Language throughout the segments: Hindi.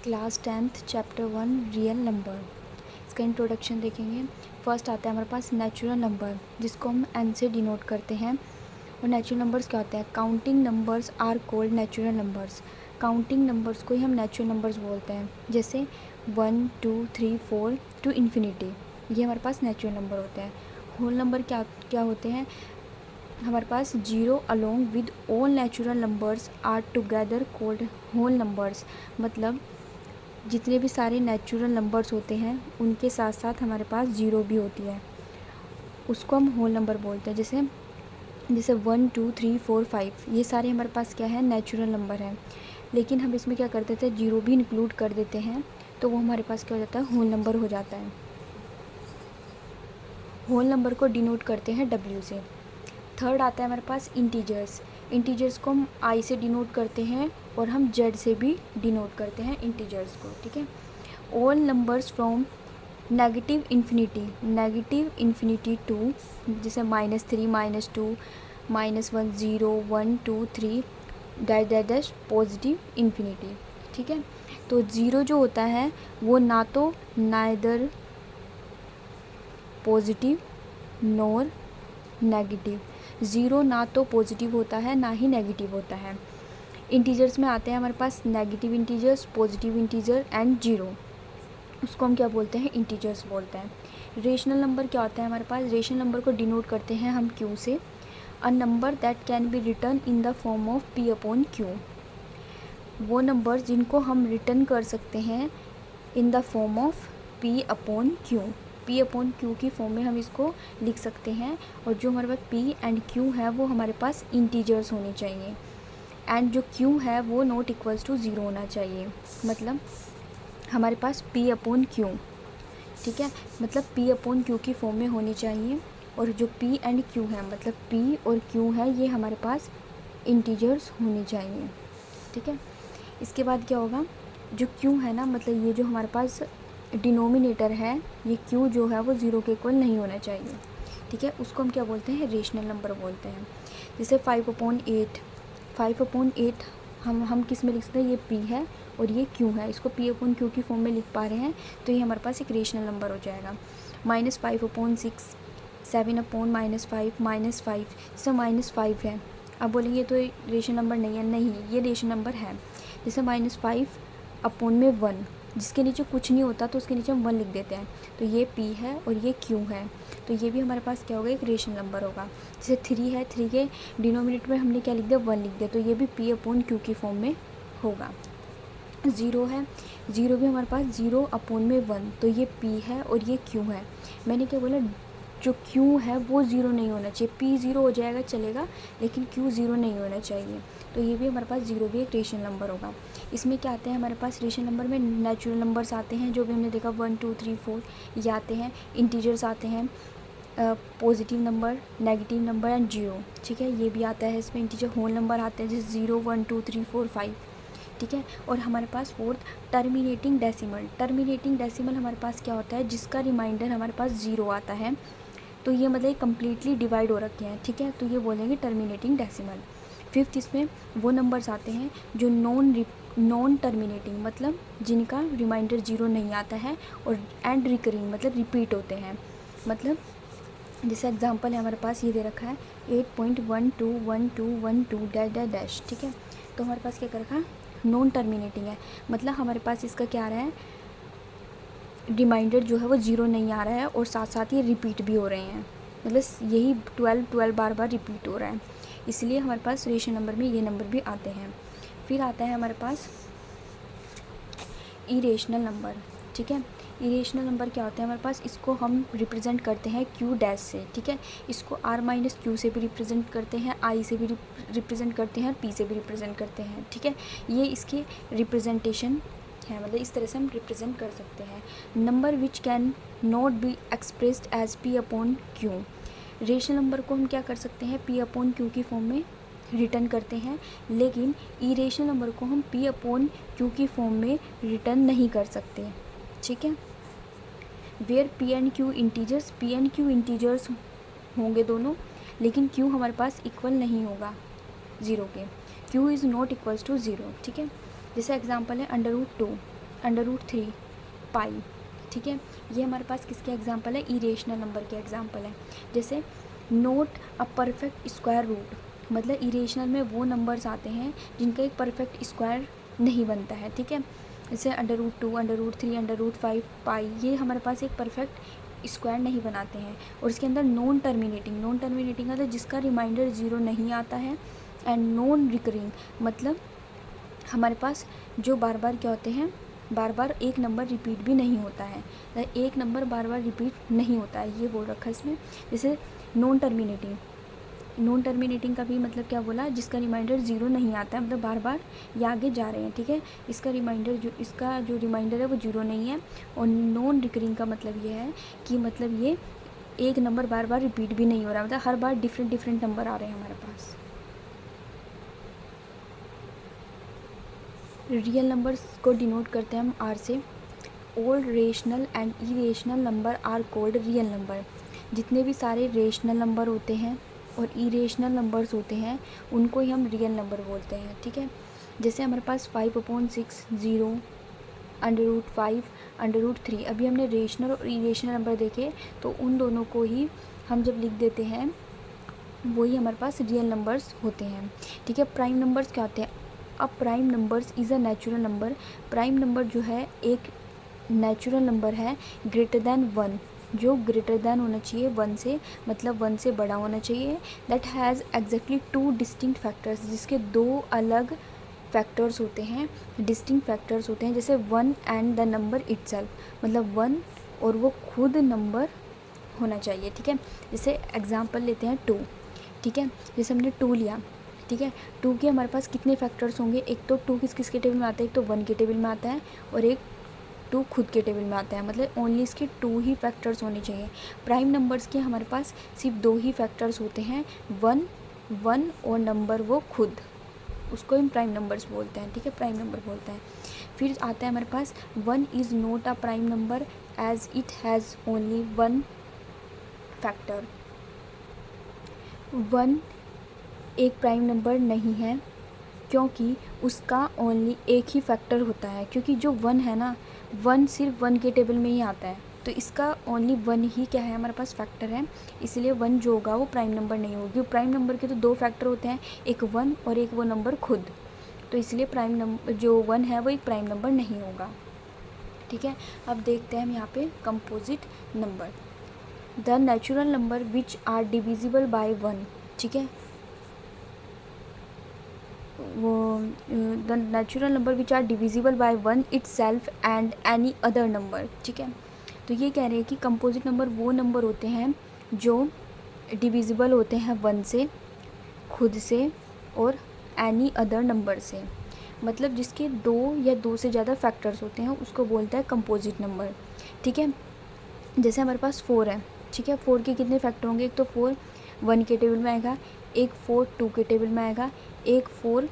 Class 10th chapter 1 real number. इसका इंट्रोडक्शन देखेंगे। फर्स्ट आता है हमारे पास नेचुरल नंबर, जिसको हम एन से डिनोट करते हैं। और नेचुरल नंबर्स क्या होते हैं? Counting numbers are called natural numbers. Counting numbers को ही हम नेचुरल नंबर्स बोलते हैं, जैसे 1 2 3 4 टू इन्फिनिटी, ये हमारे पास नेचुरल नंबर होते हैं। होल नंबर क्या क्या होते हैं? हमारे पास zero along with all natural numbers are together called whole numbers. मतलब जितने भी सारे नेचुरल नंबर्स होते हैं उनके साथ साथ हमारे पास ज़ीरो भी होती है, उसको हम होल नंबर बोलते हैं। जैसे जैसे 1 2 3 4 5 ये सारे हमारे पास क्या है? नेचुरल नंबर हैं। लेकिन हम इसमें क्या कर देते हैं? जीरो भी इंक्लूड कर देते हैं, तो वो हमारे पास क्या हो जाता है? होल नंबर हो जाता है। होल नंबर को डिनोट करते हैं डब्ल्यू से। थर्ड आता है हमारे पास इंटीजर्स। इंटीजर्स को हम आई से डिनोट करते हैं और हम जेड से भी डिनोट करते हैं इंटीजर्स को, ठीक है। All numbers from negative infinity to, जैसे -3 -2 -1 0 1 2 3 डैश पॉजिटिव इन्फिनिटी, ठीक है। तो ज़ीरो जो होता है वो ना तो neither positive nor negative, zero ना तो पॉजिटिव होता है ना ही नेगेटिव होता है। इंटीजर्स में आते हैं हमारे पास negative integers, positive integer and zero, उसको हम क्या बोलते हैं? इंटीजर्स बोलते हैं। रेशनल नंबर क्या होता है हमारे पास? रेशनल नंबर को डिनोट करते हैं हम क्यू से। A number that can be return in the form of P upon Q, वो नंबर जिनको हम रिटर्न कर सकते हैं in the form of P upon Q. P upon Q की फॉर्म में हम इसको लिख सकते हैं। और जो हमारे पास पी एंड क्यू है वो हमारे पास इंटीजर्स होने चाहिए, एंड जो क्यू है वो नॉट इक्वल्स टू ज़ीरो होना चाहिए। मतलब हमारे पास पी अपॉन क्यू, ठीक है, मतलब पी अपॉन क्यू की फॉर्म में होनी चाहिए। और जो पी एंड क्यू है, मतलब पी और क्यू है, ये हमारे पास इंटीजर्स होने चाहिए, ठीक है। इसके बाद क्या होगा? जो क्यू है ना, मतलब ये जो हमारे पास डिनोमिनेटर है, ये क्यू जो है वो ज़ीरो के इक्वल नहीं होना चाहिए, ठीक है। उसको हम क्या बोलते हैं? रेशनल नंबर बोलते हैं। जैसे 5/8, 5/8 हम किस में लिख सकते हैं? ये पी है और ये क्यू है, इसको पी अपॉन क्यू की फॉर्म में लिख पा रहे हैं, तो ये हमारे पास एक रेशनल नंबर हो जाएगा। -5/6, 7/-5 -5, जैसे -5 है। अब बोलेंगे तो रेशनल नंबर नहीं है, नहीं, ये रेशनल नंबर है। जैसे -5/1, जिसके नीचे कुछ नहीं होता तो उसके नीचे हम 1 लिख देते हैं, तो ये पी है और ये क्यू है, तो ये भी हमारे पास क्या होगा? एक रेशनल नंबर होगा। जैसे 3 है, 3 के डिनोमिनेटर में हमने क्या लिख दिया? 1 लिख दिया, तो ये भी पी अपॉन क्यू की फॉर्म में होगा। 0 है, 0 भी हमारे पास 0/1, तो ये पी है और ये क्यू है। मैंने क्या बोला? जो क्यू है वो ज़ीरो नहीं होना चाहिए। पी ज़ीरो हो जाएगा चलेगा, लेकिन क्यू ज़ीरो नहीं होना चाहिए, तो ये भी हमारे पास ज़ीरो भी एक रेशनल नंबर होगा। इसमें क्या आते हैं हमारे पास? रेशनल नंबर में नेचुरल नंबर्स आते हैं, जो भी हमने देखा 1 2 3 4 ये आते हैं। इंटीजर्स आते हैं, positive number, negative number and zero, ठीक है, ये भी आता है इसमें। इंटीजर होल नंबर आते हैं, जैसे 0 1 2 3 4 5, ठीक है। और हमारे पास fourth terminating decimal. Terminating decimal हमारे पास क्या होता है? जिसका रिमाइंडर हमारे पास ज़ीरो आता है, तो ये मतलब कम्प्लीटली डिवाइड हो रखे हैं, ठीक है, तो ये बोलेंगे टर्मिनेटिंग डेसिमल। फिफ्थ, इसमें वो नंबर्स आते हैं जो नॉन टर्मिनेटिंग, मतलब जिनका रिमाइंडर ज़ीरो नहीं आता है, और एंड रिकरिंग, मतलब रिपीट होते हैं। मतलब जैसे एग्जांपल है हमारे पास, ये दे रखा है 8.121212 डैश डैश, ठीक है। तो हमारे पास क्या कर रखा है? नॉन टर्मिनेटिंग है, मतलब हमारे पास इसका क्या आ रहा है? रिमाइंडर जो है वो ज़ीरो नहीं आ रहा है, और साथ साथ ये रिपीट भी हो रहे हैं, मतलब यही 12 बार बार रिपीट हो रहा है, इसलिए हमारे पास रेशनल नंबर में ये नंबर भी आते हैं। फिर आता है हमारे पास इरेशनल नंबर, ठीक है। इरेशनल नंबर क्या होते हैं हमारे पास? इसको हम रिप्रेजेंट करते हैं क्यू डैश से, ठीक है। इसको r-q से भी रिप्रेजेंट करते हैं, आई से भी रिप्रेजेंट करते हैं, पी से भी रिप्रेजेंट करते हैं, ठीक है। ये इसकी रिप्रेजेंटेशन है, मतलब इस तरह से हम रिप्रेजेंट कर सकते हैं। Number which can not be expressed as P upon Q. Rational number को हम क्या कर सकते हैं? पी अपॉन क्यू की फॉर्म में रिटर्न करते हैं, लेकिन इरेशनल नंबर को हम पी अपॉन क्यू की फॉर्म में रिटर्न नहीं कर सकते, ठीक है। Where P and Q integers, P and Q integers होंगे दोनों, लेकिन क्यू हमारे पास इक्वल नहीं होगा ज़ीरो के, Q is not equals to zero, ठीक है। जैसे एग्जांपल है √2, √3 पाई। ठीक है, ये हमारे पास किसके एग्जाम्पल है, इरेशनल नंबर के एग्जाम्पल है। जैसे not a perfect square root, मतलब इरेशनल में वो नंबर्स आते हैं जिनका एक परफेक्ट स्क्वायर नहीं बनता है। ठीक है, जैसे √2, √3, √5 पाई, ये हमारे पास एक परफेक्ट स्क्वायर नहीं बनाते हैं। और इसके अंदर नॉन टर्मिनेटिंग मतलब जिसका रिमाइंडर 0 नहीं आता है, एंड नॉन रिकरिंग मतलब हमारे पास जो बार बार क्या होते हैं, बार बार एक नंबर रिपीट भी नहीं होता है, एक नंबर बार बार रिपीट नहीं होता है, ये बोल रखा है इसमें। जैसे नॉन टर्मिनेटिंग का भी मतलब क्या बोला, जिसका रिमाइंडर 0 नहीं आता है, मतलब बार बार ये आगे जा रहे हैं। ठीक है, इसका जो रिमाइंडर है वो 0 नहीं है। और नॉन रिकरिंग का मतलब ये है कि मतलब ये एक नंबर बार बार रिपीट भी नहीं हो रहा, मतलब हर बार डिफरेंट नंबर आ रहे हैं हमारे पास। रियल नंबर्स को डिनोट करते हैं हम आर से। All rational and irrational number are called real number. जितने भी सारे रेशनल नंबर होते हैं और इरेशनल नंबर्स होते हैं उनको ही हम रियल नंबर बोलते हैं। ठीक है, जैसे हमारे पास 5/6, 0, √5, √3। अभी हमने रेशनल और इरेशनल नंबर देखे, तो उन दोनों को ही हम जब लिख देते हैं वही हमारे पास रियल नंबर्स होते हैं। ठीक है, प्राइम नंबर्स क्या होते हैं, अब prime numbers is a natural number. Prime number जो है एक नेचुरल नंबर है ग्रेटर दैन 1, जो ग्रेटर दैन होना चाहिए 1 से, मतलब 1 से बड़ा होना चाहिए। That has exactly 2 distinct factors, जिसके 2 अलग फैक्टर्स होते हैं, डिस्टिंक्ट फैक्टर्स होते हैं। जैसे 1 एंड द नंबर इटसेल्फ, मतलब 1 और वो खुद नंबर होना चाहिए। ठीक है, जैसे एग्जांपल लेते हैं 2। ठीक है, जैसे हमने 2 लिया। ठीक है, 2 के हमारे पास कितने फैक्टर्स होंगे, एक तो 2 किस के टेबल में आता है, एक तो 1 के टेबल में आता है और एक 2 खुद के टेबल में आता है, मतलब ओनली इसके 2 ही फैक्टर्स होने चाहिए। प्राइम नंबर्स के हमारे पास सिर्फ 2 ही फैक्टर्स होते हैं, 1 और नंबर वो खुद, उसको हम प्राइम नंबर्स बोलते हैं। ठीक है, प्राइम नंबर बोलते हैं। फिर आता है हमारे पास 1 is not a prime number as it has only 1 factor. 1 एक प्राइम नंबर नहीं है क्योंकि उसका ओनली एक ही फैक्टर होता है, क्योंकि जो 1 है ना, 1 सिर्फ 1 के टेबल में ही आता है, तो इसका ओनली 1 ही क्या है हमारे पास फैक्टर है, इसलिए 1 जो होगा वो प्राइम नंबर नहीं होगी। प्राइम नंबर के तो 2 फैक्टर होते हैं, एक 1 और एक वो नंबर खुद, तो इसलिए प्राइम नंबर जो 1 है वो एक प्राइम नंबर नहीं होगा। ठीक है, अब देखते हैं हम यहाँ पे composite number, the natural number which are divisible by 1। ठीक है, वो the natural number which are divisible by 1 itself and any other number. ठीक है, तो ये कह रहे हैं कि कंपोजिट नंबर वो नंबर होते हैं जो डिविजिबल होते हैं 1 से, खुद से और एनी अदर नंबर से, मतलब जिसके 2 या 2 से ज़्यादा फैक्टर्स होते हैं उसको बोलता है कंपोजिट नंबर। ठीक है, जैसे हमारे पास 4 है। ठीक है, 4 के कितने फैक्टर होंगे, एक तो 4 1 के टेबल में आएगा, एक 4 2 के टेबल में आएगा, एक 4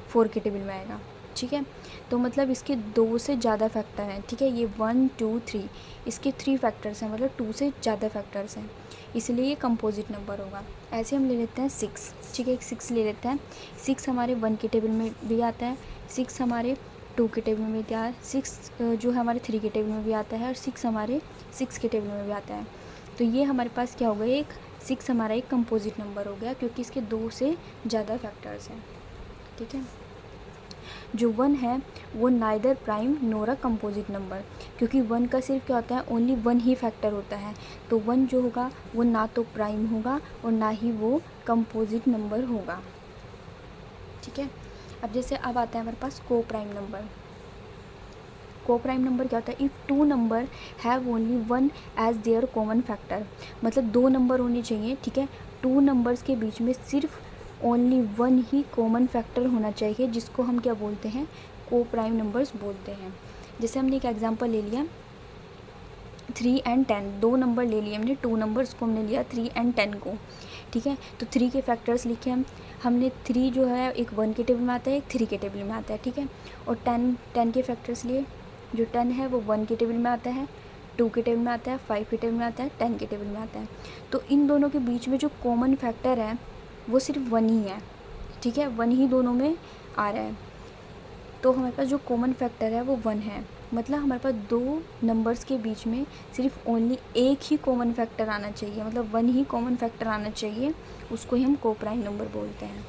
4 के टेबल में आएगा। ठीक है, तो मतलब इसके 2 से ज़्यादा फैक्टर हैं। ठीक है, ये 1 2 3 इसके 3 फैक्टर्स हैं, मतलब 2 से ज़्यादा फैक्टर्स हैं, इसलिए ये कंपोजिट नंबर होगा। ऐसे हम ले लेते हैं 6। ठीक है, 6 ले लेते हैं। 6 हमारे 1 के टेबल में भी आता है, 6 हमारे 2 के टेबल में भी आता है, 6 जो है हमारे 3 के टेबल में भी आता है, और 6 हमारे 6 के टेबल में भी आता है। तो ये हमारे पास क्या हो गया, एक 6 हमारा एक कंपोजिट नंबर हो गया, क्योंकि इसके 2 से ज़्यादा फैक्टर्स हैं। ठीक है, जो 1 है वो neither prime NOR a composite number, क्योंकि 1 का सिर्फ क्या होता है, ओनली 1 ही फैक्टर होता है, तो 1 जो होगा वो ना तो प्राइम होगा और ना ही वो कंपोजिट नंबर होगा। ठीक है, अब जैसे अब आता है हमारे पास coprime number. Coprime number क्या होता है, if 2 number have only 1 as their common factor, मतलब 2 नंबर होने चाहिए। ठीक है, 2 नंबर्स के बीच में सिर्फ ओनली 1 ही कॉमन फैक्टर होना चाहिए, जिसको हम क्या बोलते हैं, को प्राइम नंबर्स बोलते हैं। जैसे हमने एक एग्जांपल ले लिया 3 एंड 10, 2 नंबर ले लिए हमने, 2 नंबर्स को हमने लिया 3 एंड 10 को। ठीक है, तो 3 के फैक्टर्स लिखे हमने 3 जो है एक 1 के टेबल में आता है, एक 3 के टेबल में आता है। ठीक है, और 10 के फैक्टर्स लिए, जो 10 है वो 1 के टेबल में आता है, 2 के टेबल में आता है, 5 के टेबल में आता है, 10 के टेबल में आता है। तो इन दोनों के बीच में जो कॉमन फैक्टर है वो सिर्फ 1 ही है। ठीक है, 1 ही दोनों में आ रहा है। तो हमारे पास जो कॉमन फैक्टर है वो 1 है, मतलब हमारे पास दो नंबर्स के बीच में सिर्फ ओनली एक ही कॉमन फैक्टर आना चाहिए, मतलब 1 ही कॉमन फैक्टर आना चाहिए, उसको ही हम कोप्राइम नंबर बोलते हैं।